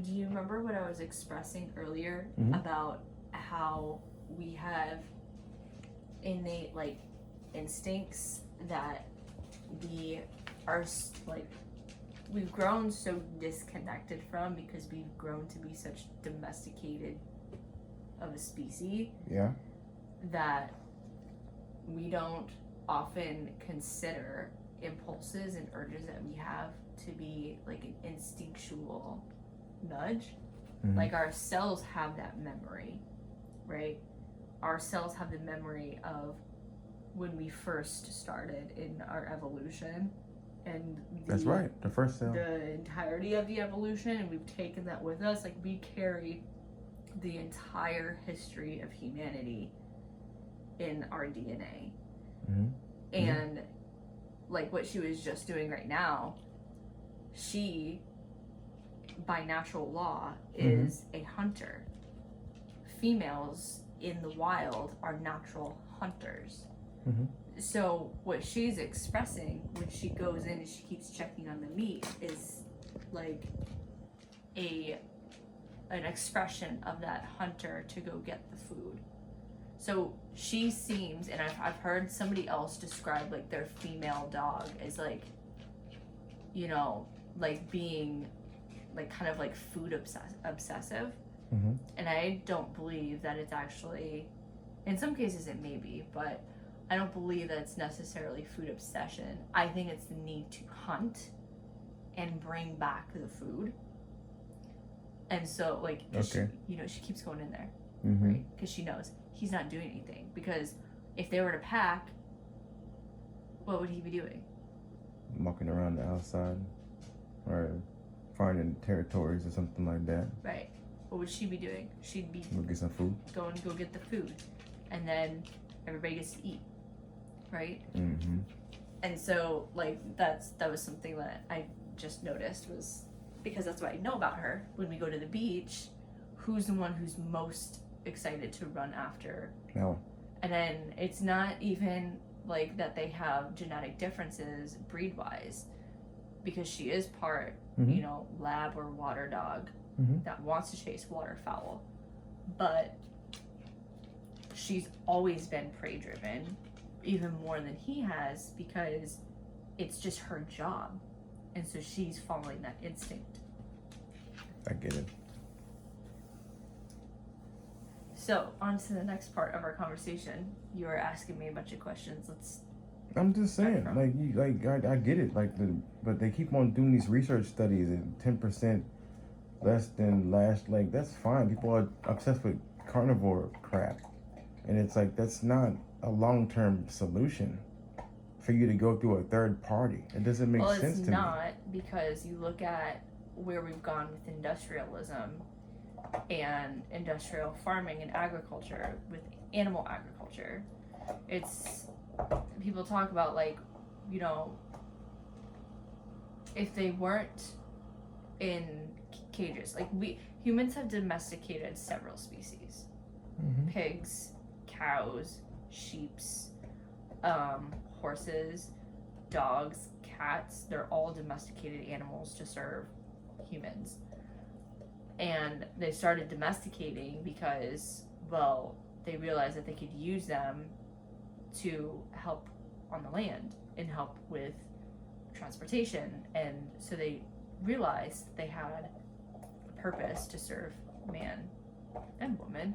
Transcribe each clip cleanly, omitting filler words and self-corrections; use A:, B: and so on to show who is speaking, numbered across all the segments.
A: do you remember what I was expressing earlier about how we have innate like instincts that we are like we've grown so disconnected from because we've grown to be such domesticated of a species that we don't often consider impulses and urges that we have to be like an instinctual nudge. Like our cells have that memory, right? Our cells have the memory of when we first started in our evolution, and
B: that's right, the first cell,
A: the entirety of the evolution, and we've taken that with us. Like we carry the entire history of humanity in our DNA. And like what she was just doing right now, she by natural law is a hunter. Females in the wild are natural hunters. So what she's expressing when she goes in and she keeps checking on the meat is like an expression of that hunter to go get the food. So she seems, and I've heard somebody else describe like their female dog as like, you know, like being like kind of like food obsessive. And I don't believe that it's actually, in some cases it may be, but I don't believe that it's necessarily food obsession. I think it's the need to hunt and bring back the food. And so like, she, you know, she keeps going in there, right? Because she knows he's not doing anything. Because if they were to pack, what would he be doing?
B: Walking around the outside or finding territories or something like that.
A: Right. What would she be doing? She'd be
B: go get some food.
A: Go get the food, and then everybody gets to eat, right? And so like that was something that I just noticed, was because that's what I know about her. When we go to the beach, who's the one who's most excited to run after?
B: No.
A: And then it's not even like that they have genetic differences breed wise, because she is part, you know, lab or water dog that wants to chase waterfowl, but she's always been prey driven, even more than he has, because it's just her job, and so she's following that instinct.
B: I get it.
A: So on to the next part of our conversation. You were asking me a bunch of questions.
B: I'm just saying, I get it, but they keep on doing these research studies and 10% less than last, like that's fine. People are obsessed with carnivore crap, and it's like that's not a long-term solution for you to go through a third party. It doesn't make sense to me.
A: Well, it's not, because you look at where we've gone with industrialism and industrial farming and agriculture, with animal agriculture. It's, people talk about like, you know, if they weren't in cages, like humans have domesticated several species. Pigs, cows, sheeps, horses, dogs, cats, they're all domesticated animals to serve humans. And they started domesticating because, well, they realized that they could use them to help on the land and help with transportation. And so they realized they had a purpose to serve man and woman.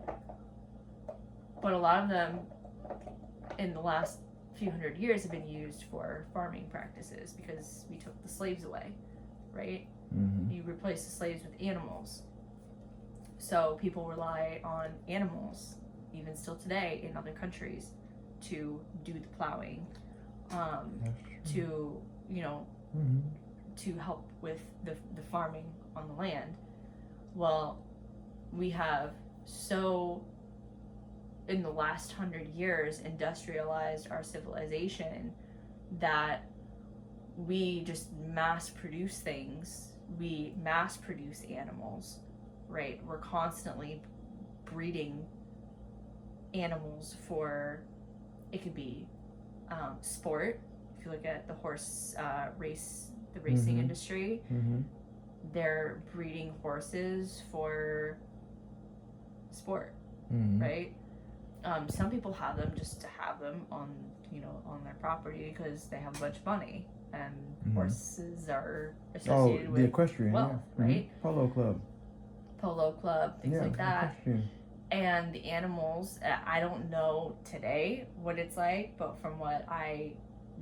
A: But a lot of them in the last few hundred years have been used for farming practices, because we took the slaves away, right? You replace the slaves with animals. So people rely on animals, even still today in other countries, to do the plowing, to, you know, to help with the farming on the land. Well, we have in the last 100 years, industrialized our civilization that we just mass produce things. We mass produce animals, right? We're constantly breeding animals for, it could be sport. If you look at the horse race, the racing industry, they're breeding horses for sport, right? Some people have them just to have them on, on their property because they have a bunch of money, and horses are associated with
B: the equestrian,
A: wealth, right?
B: Polo club,
A: things like that.
B: Equestrian.
A: And the animals, I don't know today what it's like, but from what I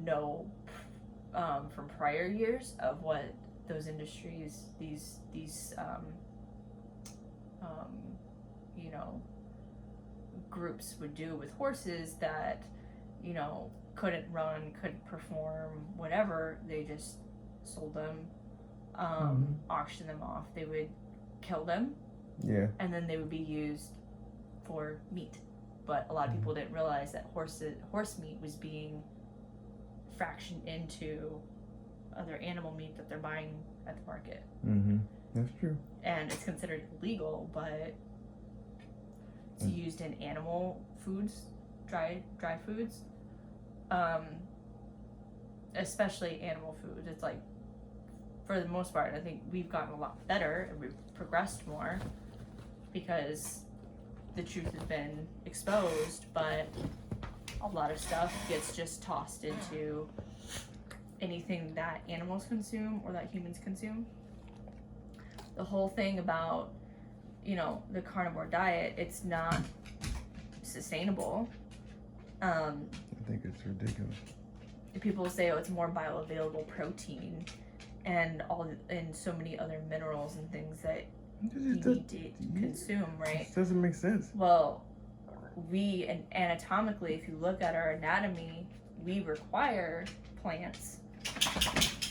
A: know from prior years of what those industries, these groups would do with horses that, couldn't run, couldn't perform, whatever, they just sold them, auctioned them off. They would kill them, and then they would be used for meat. But a lot of people didn't realize that horse meat was being fractioned into other animal meat that they're buying at the market.
B: That's true. And
A: it's considered illegal, but it's used in animal foods, dry foods, especially animal foods. It's like, for the most part, I think we've gotten a lot better and we've progressed more because the truth has been exposed, but a lot of stuff gets just tossed into anything that animals consume or that humans consume. The whole thing about, the carnivore diet, it's not sustainable.
B: I think it's ridiculous.
A: People say, it's more bioavailable protein and so many other minerals and things that you need to consume, right?
B: It doesn't make sense.
A: Well, and anatomically, if you look at our anatomy, we require plants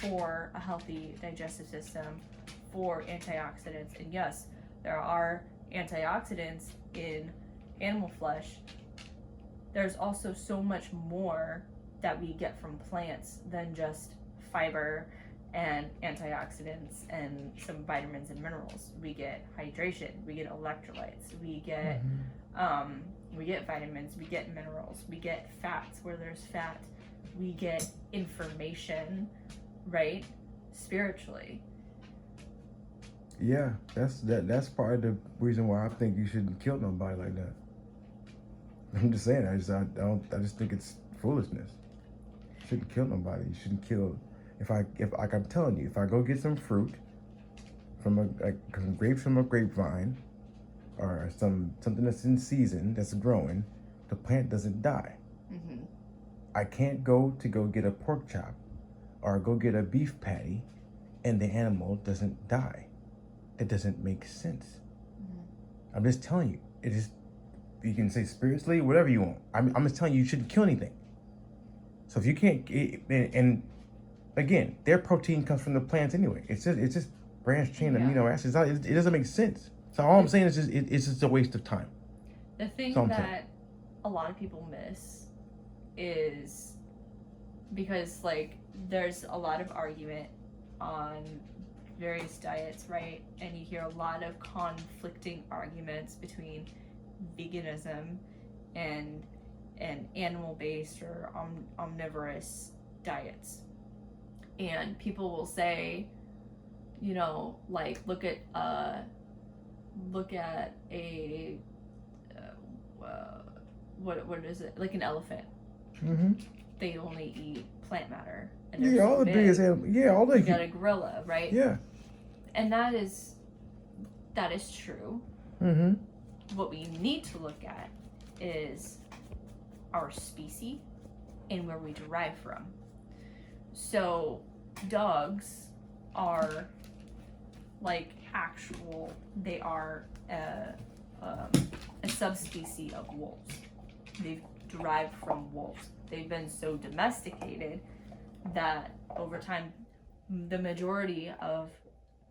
A: for a healthy digestive system, for antioxidants. And yes, there are antioxidants in animal flesh. There's also so much more that we get from plants than just fiber and antioxidants and some vitamins and minerals. We get hydration, we get electrolytes, we get vitamins, we get minerals, we get fats where there's fat, we get information, right? Spiritually.
B: Yeah, that's part of the reason why I think you shouldn't kill nobody like that. I'm just saying, I just think it's foolishness. You shouldn't kill nobody. You shouldn't kill. If I'm telling you, if I go get some fruit from some grapes from a grapevine, or something that's in season that's growing, the plant doesn't die. I can't go get a pork chop or go get a beef patty, and the animal doesn't die. It doesn't make sense. I'm just telling you. It is. You can say spiritually, whatever you want. I'm just telling you, you shouldn't kill anything. So if you can't, and again, their protein comes from the plants anyway. It's just branched chain amino acids. It doesn't make sense. So all I'm saying is it's just a waste of time.
A: The thing that a lot of people miss is because there's a lot of argument on various diets, right? And you hear a lot of conflicting arguments between veganism and animal-based or omnivorous diets. And people will say, look at a what is it, like an elephant. They only eat plant matter, and they're
B: all the biggest animals. All the.
A: You got a gorilla, right?
B: Yeah.
A: And that is true. What we need to look at is our species and where we derive from. So dogs are they are a subspecies of wolves. They've derived from wolves. They've been so domesticated that over time, the majority of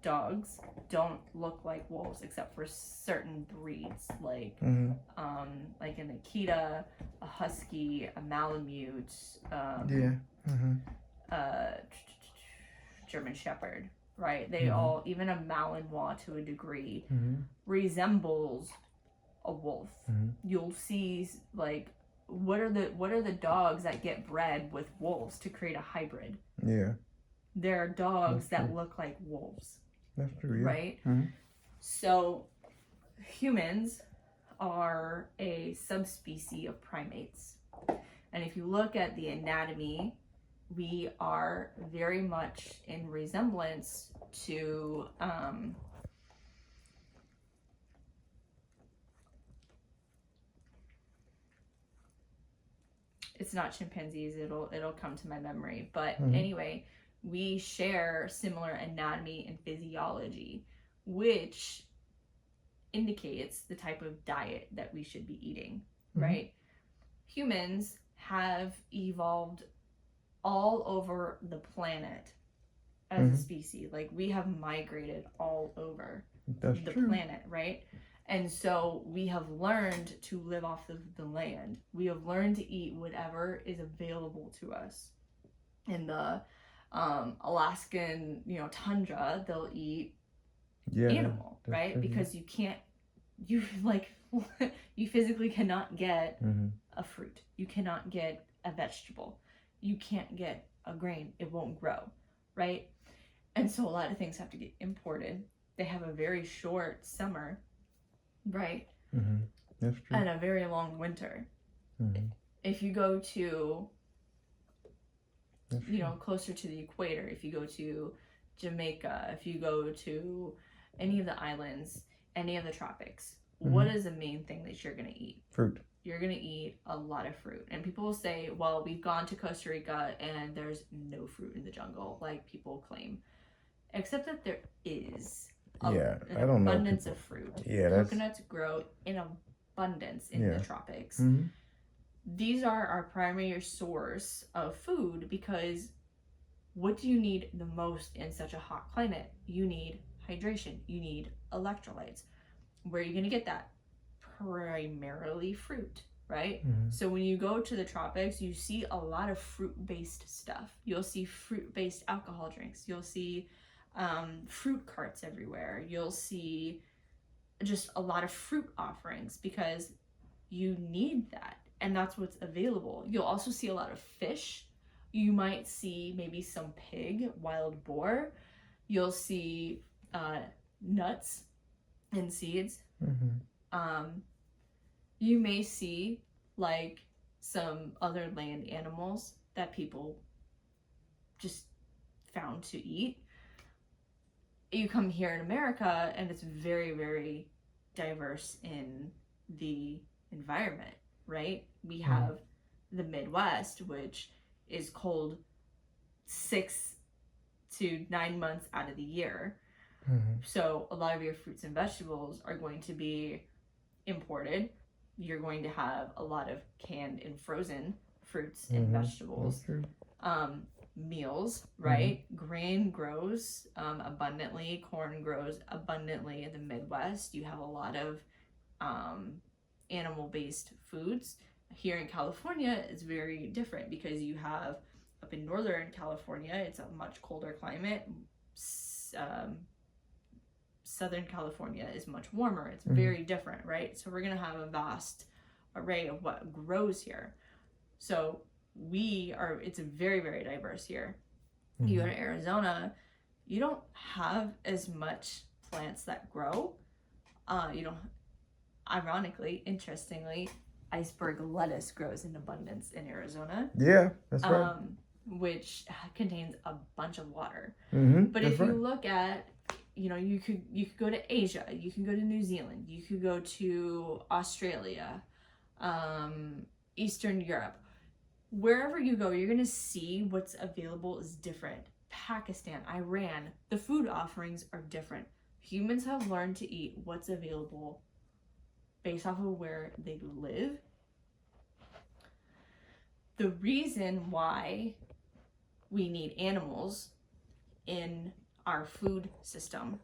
A: dogs don't look like wolves except for certain breeds, like an Akita, a Husky, a Malamute, German Shepherd, right? They all, even a Malinois to a degree, resembles a wolf. You'll see what are the dogs that get bred with wolves to create a hybrid? There are dogs that look like wolves.
B: That's true, yeah.
A: Right? So humans are a subspecies of primates. And if you look at the anatomy, we are very much in resemblance to it's not chimpanzees, it'll come to my memory, but anyway, we share similar anatomy and physiology, which indicates the type of diet that we should be eating, right? Humans have evolved all over the planet as a species. Like, we have migrated all over the planet, right? And so we have learned to live off of the land. We have learned to eat whatever is available to us. In the Alaskan, tundra, they'll eat animal, right? True, because you can't, you physically cannot get a fruit. You cannot get a vegetable. You can't get a grain. It won't grow, right? And so a lot of things have to get imported. They have a very short summer, right?
B: That's true.
A: And a very long winter. If you go to, closer to the equator, if you go to Jamaica, if you go to any of the islands, any of the tropics, what is the main thing that you're going to eat?
B: Fruit.
A: You're going to eat a lot of fruit. And people will say, well, we've gone to Costa Rica and there's no fruit in the jungle, like people claim. Except that there is an abundance of fruit. Coconuts grow in abundance in the tropics. These are our primary source of food, because what do you need the most in such a hot climate? You need hydration. You need electrolytes. Where are you going to get that? Primarily fruit, right? So when you go to the tropics, you see a lot of fruit-based stuff. You'll see fruit-based alcohol drinks. You'll see fruit carts everywhere. You'll see just a lot of fruit offerings, because you need that, and that's what's available. You'll also see a lot of fish. You might see maybe some pig, wild boar. You'll see nuts and seeds. You may see like some other land animals that people just found to eat. You come here in America and it's very, very diverse in the environment, right? We have the Midwest, which is cold 6 to 9 months out of the year. So a lot of your fruits and vegetables are going to be imported. You're going to have a lot of canned and frozen fruits and vegetables. Meals, right? Grain grows abundantly. Corn grows abundantly in the Midwest. You have a lot of animal-based foods. Here in California, it's very different, because you have, up in Northern California, it's a much colder climate. Southern California is much warmer. It's very different, right? So we're going to have a vast array of what grows here. So it's very, very diverse here. You go to Arizona, you don't have as much plants that grow. Ironically, interestingly, iceberg lettuce grows in abundance in Arizona.
B: Yeah, that's right.
A: Which contains a bunch of water. But if you look at, you could go to Asia, you can go to New Zealand, you could go to Australia, Eastern Europe. Wherever you go, you're going to see what's available is different. Pakistan, Iran, the food offerings are different. Humans have learned to eat what's available based off of where they live. The reason why we need animals in our food system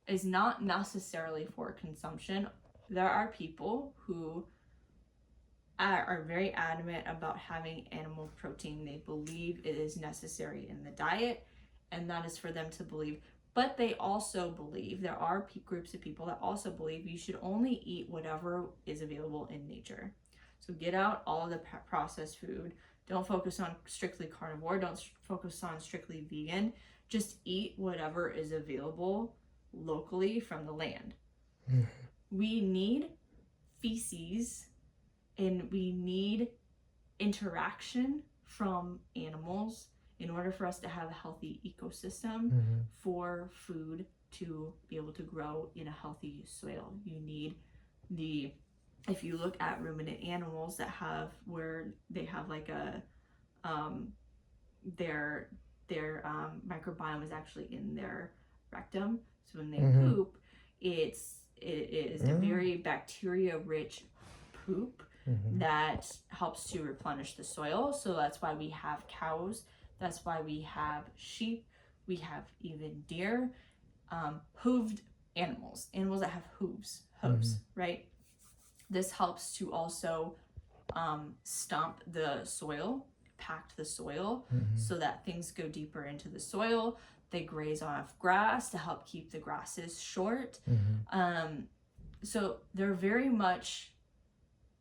A: is not necessarily for consumption. There are people who are very adamant about having animal protein. They believe it is necessary in the diet, and that is for them to believe. But they also believe, there are groups of people that also believe you should only eat whatever is available in nature. So get out all of the processed food. Don't focus on strictly carnivore. Don't focus on strictly vegan. just eat whatever is available locally from the land. We need feces and we need interaction from animals in order for us to have a healthy ecosystem, for food to be able to grow in a healthy soil. You need if you look at ruminant animals that have, where they have like a, their microbiome is actually in their rectum. So when they poop, it is a very bacteria-rich poop that helps to replenish the soil. So that's why we have cows. That's why we have sheep. We have even deer, hooved animals that have hooves, right? This helps to also stomp the soil, pact the soil, so that things go deeper into the soil. They graze off grass to help keep the grasses short. So they're very much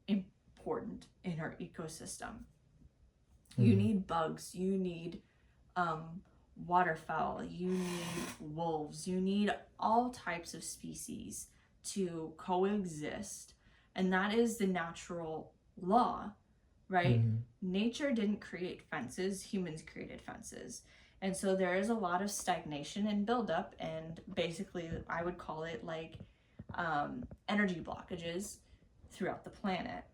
A: important in our ecosystem. You need bugs, you need waterfowl, you need wolves, you need all types of species to coexist. And that is the natural law, right? Nature didn't create fences, humans created fences. And so there is a lot of stagnation and buildup, and basically I would call it like energy blockages throughout the planet.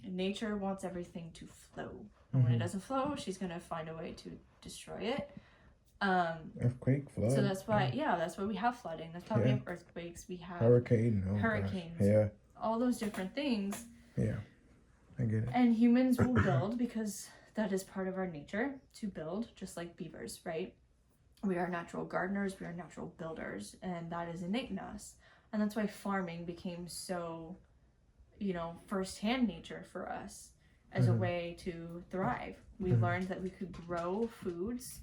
A: Nature wants everything to flow. And when it doesn't flow, she's going to find a way to destroy it.
B: Earthquake, flood.
A: So that's why, that's why we have flooding. That's why we have earthquakes. We have hurricanes.
B: Yeah.
A: All those different things.
B: Yeah, I get it.
A: And humans will build because that is part of our nature, to build, just like beavers, right? We are natural gardeners, we are natural builders, and that is innate in us. And that's why farming became so, first-hand nature for us as a way to thrive. We learned that we could grow foods,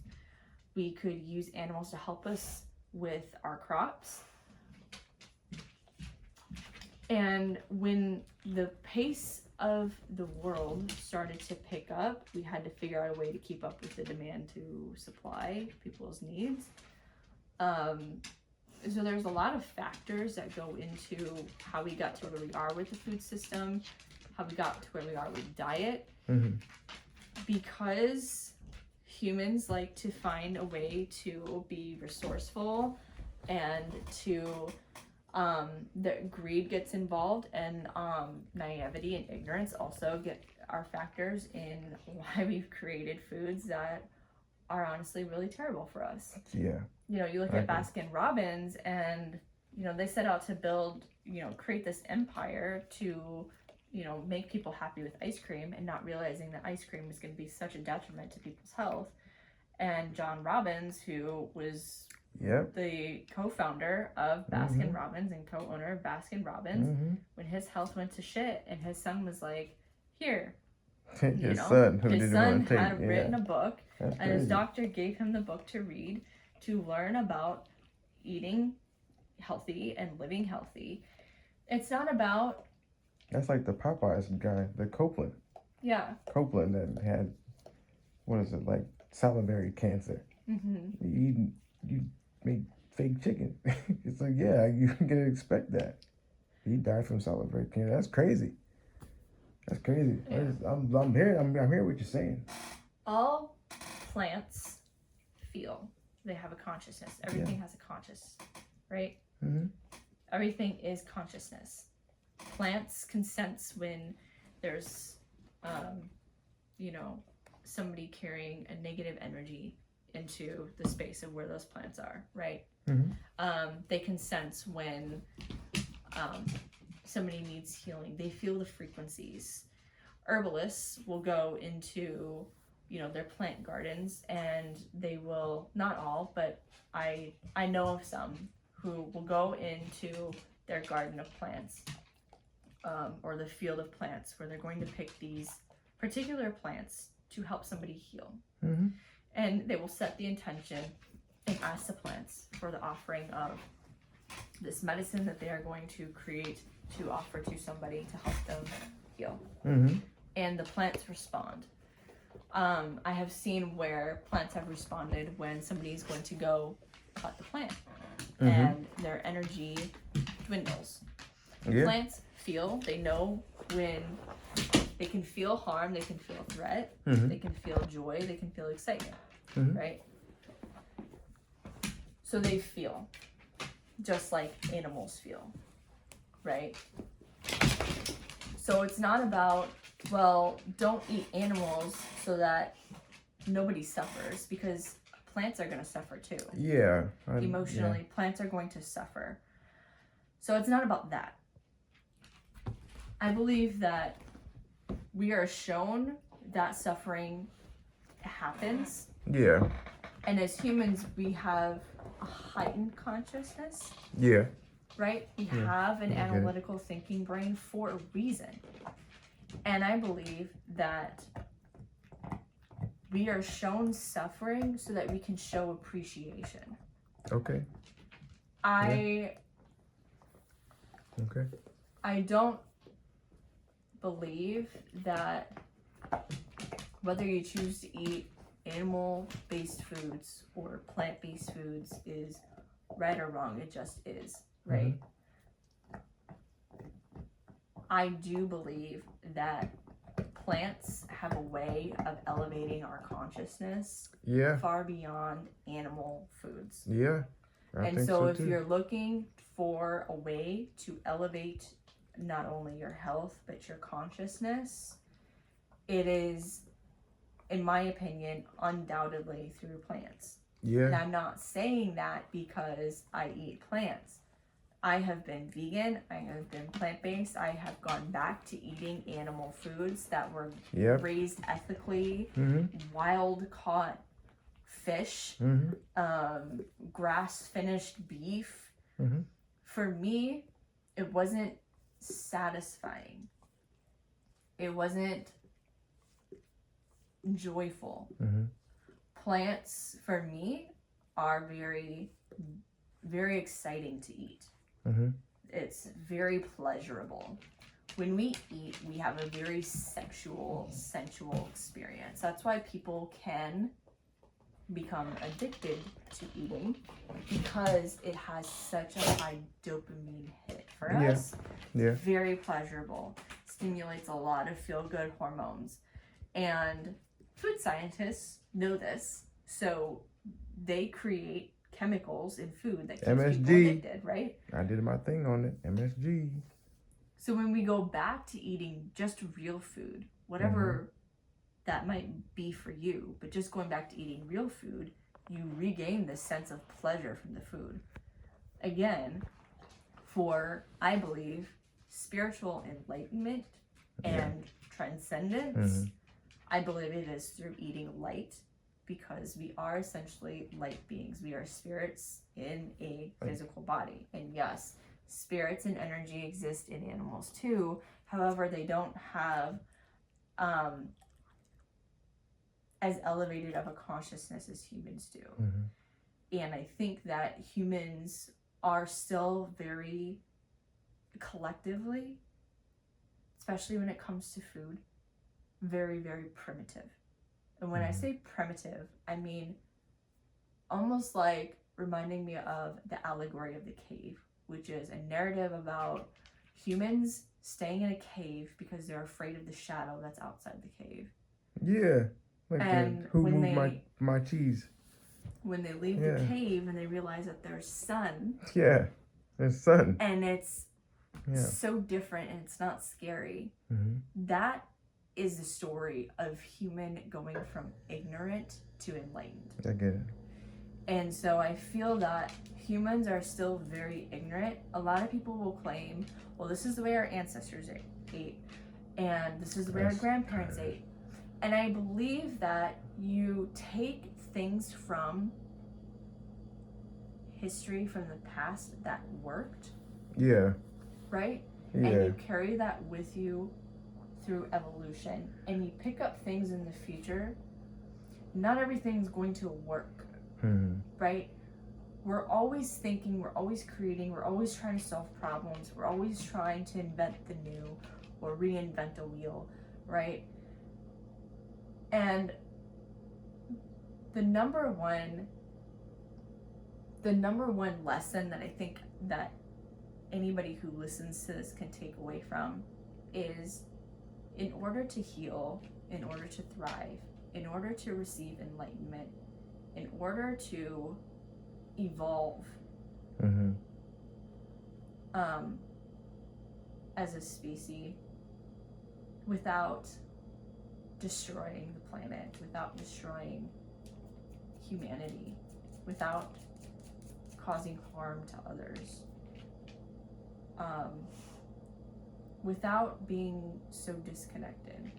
A: we could use animals to help us with our crops. And when the pace of the world started to pick up, we had to figure out a way to keep up with the demand to supply people's needs. So there's a lot of factors that go into how we got to where we are with the food system, how we got to where we are with diet. Because humans like to find a way to be resourceful, and to that greed gets involved, and naivety and ignorance also are factors in why we've created foods that are honestly really terrible for us.
B: Yeah.
A: You look at Baskin Robbins, and they set out to build, create this empire to make people happy with ice cream, and not realizing that ice cream is going to be such a detriment to people's health. And John Robbins, who was the co-founder of Baskin Robbins and co-owner of Baskin Robbins, when his health went to shit and his son was like, here,
B: his son
A: had written a book. That's and crazy. His doctor gave him the book to read, to learn about eating healthy and living healthy. It's not about...
B: That's like the Popeyes guy, the Copeland.
A: Yeah.
B: Copeland that had, like salivary cancer. You make fake chicken. It's like, you can expect that. He died from salivary cancer. That's crazy. That's crazy. Yeah. I'm hearing what you're saying.
A: All plants feel. They have a consciousness. Everything has a conscious, right? Everything is consciousness. Plants can sense when there's, somebody carrying a negative energy into the space of where those plants are, right? They can sense when somebody needs healing. They feel the frequencies. Herbalists will go into, their plant gardens, and they will, not all, but I know of some who will go into their garden of plants, or the field of plants, where they're going to pick these particular plants to help somebody heal. And they will set the intention and ask the plants for the offering of this medicine that they are going to create to offer to somebody to help them heal. And the plants respond. I have seen where plants have responded when somebody's going to go cut the plant and their energy dwindles. Plants they know when they can feel harm, they can feel threat, they can feel joy, they can feel excitement, right? So they feel just like animals feel, right? So it's not about, well, don't eat animals so that nobody suffers, because plants are going to suffer too.
B: Yeah.
A: Emotionally, plants are going to suffer. So it's not about that. I believe that we are shown that suffering happens.
B: Yeah.
A: And as humans, we have a heightened consciousness.
B: Yeah.
A: Right? We have an analytical thinking brain for a reason. And I believe that we are shown suffering so that we can show appreciation.
B: Okay.
A: I don't believe that whether you choose to eat animal-based foods or plant-based foods is right or wrong. It just is, right? I do believe that plants have a way of elevating our consciousness far beyond animal foods.
B: Yeah. I
A: and
B: think
A: so if
B: too.
A: you're looking for a way to elevate not only your health but your consciousness, it is, in my opinion, undoubtedly through plants.
B: Yeah.
A: And I'm not saying that because I eat plants. I have been vegan, I have been plant-based, I have gone back to eating animal foods that were raised ethically, wild-caught fish, grass-finished beef. For me, it wasn't satisfying. It wasn't joyful. Plants, for me, are very, very exciting to eat. It's very pleasurable. When we eat, we have a very sensual experience. That's why people can become addicted to eating, because it has such a high dopamine hit for us. Very pleasurable. Stimulates a lot of feel-good hormones. And food scientists know this, so they create chemicals in food that keeps people addicted, right?
B: I did my thing on it. MSG.
A: So when we go back to eating just real food, whatever that might be for you, but just going back to eating real food, you regain this sense of pleasure from the food. Again, for, I believe, spiritual enlightenment and transcendence, I believe it is through eating light, because we are essentially light beings. We are spirits in a physical body. And yes, spirits and energy exist in animals too. However, they don't have as elevated of a consciousness as humans do. And I think that humans are still very collectively, especially when it comes to food, very, very primitive. And when I say primitive, I mean almost like reminding me of the allegory of the cave, which is a narrative about humans staying in a cave because they're afraid of the shadow that's outside the cave.
B: Yeah. Like
A: and
B: who moved my cheese?
A: When they leave the cave and they realize that there's sun.
B: Yeah, there's sun.
A: And it's so different and it's not scary. That is the story of human going from ignorant to enlightened.
B: I get it.
A: And so I feel that humans are still very ignorant. A lot of people will claim, well, this is the way our ancestors ate, and this is the way our grandparents ate. And I believe that you take things from history, from the past that worked.
B: Yeah.
A: Right?
B: Yeah.
A: And you carry that with you through evolution, and you pick up things in the future. Not everything's going to work, right? We're always thinking, we're always creating, we're always trying to solve problems, we're always trying to invent the new or reinvent a wheel, right? And the number one lesson that I think that anybody who listens to this can take away from is, in order to heal, in order to thrive, in order to receive enlightenment, in order to evolve as a species, without destroying the planet, without destroying humanity, without causing harm to others, without being so disconnected.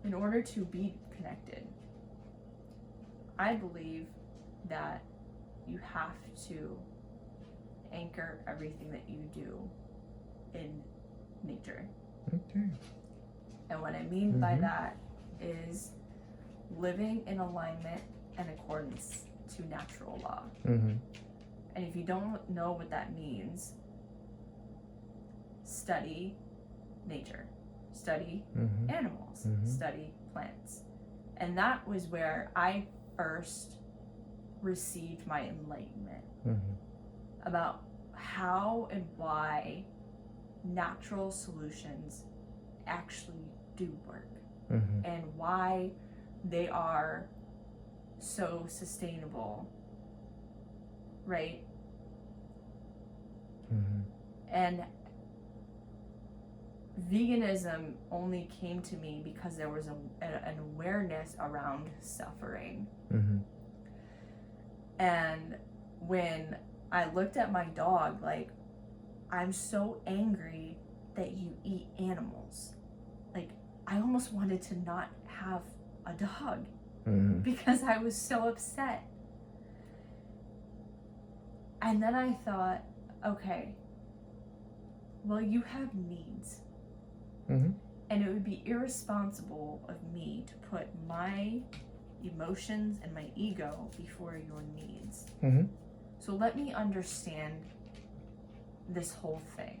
A: In order to be connected, I believe that you have to anchor everything that you do in nature.
B: Okay.
A: And what I mean by that is living in alignment and accordance to natural law. And if you don't know what that means, study nature, study animals, study plants. And that was where I first received my enlightenment about how and why natural solutions actually do work and why they are so sustainable, right? And veganism only came to me because there was an awareness around suffering. And when I looked at my dog, like, I'm so angry that you eat animals. Like, I almost wanted to not have a dog because I was so upset. And then I thought, okay, well, you have needs. And it would be irresponsible of me to put my emotions and my ego before your needs. So let me understand this whole thing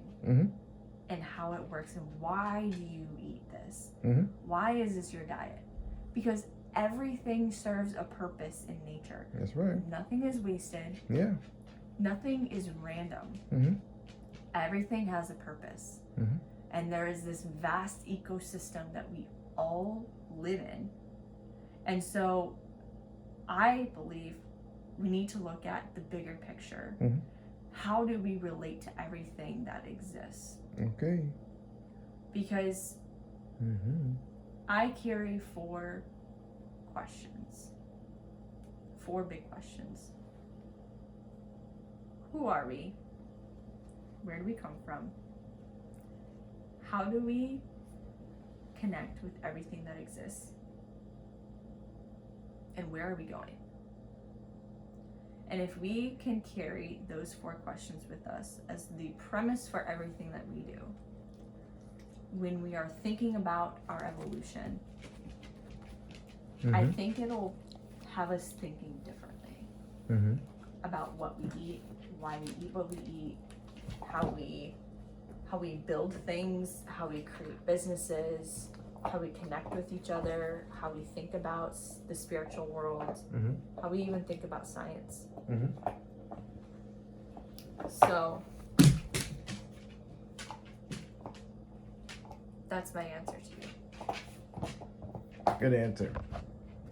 A: and how it works and why do you eat this? Why is this your diet? Because everything serves a purpose in nature.
B: That's right.
A: Nothing is wasted.
B: Yeah.
A: Nothing is random. Everything has a purpose. And there is this vast ecosystem that we all live in. And so I believe we need to look at the bigger picture. How do we relate to everything that exists?
B: Okay.
A: Because I carry 4 questions. 4 big questions. Who are we? Where do we come from? How do we connect with everything that exists? And where are we going? And if we can carry those 4 questions with us as the premise for everything that we do, when we are thinking about our evolution, I think it'll have us thinking differently about what we eat, why we eat what we eat, how we build things, how we create businesses, how we connect with each other, how we think about the spiritual world, how we even think about science. So that's my answer to you.
B: Good answer.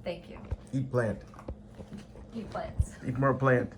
A: Thank you.
B: Eat plant.
A: Eat plants.
B: Eat more plant.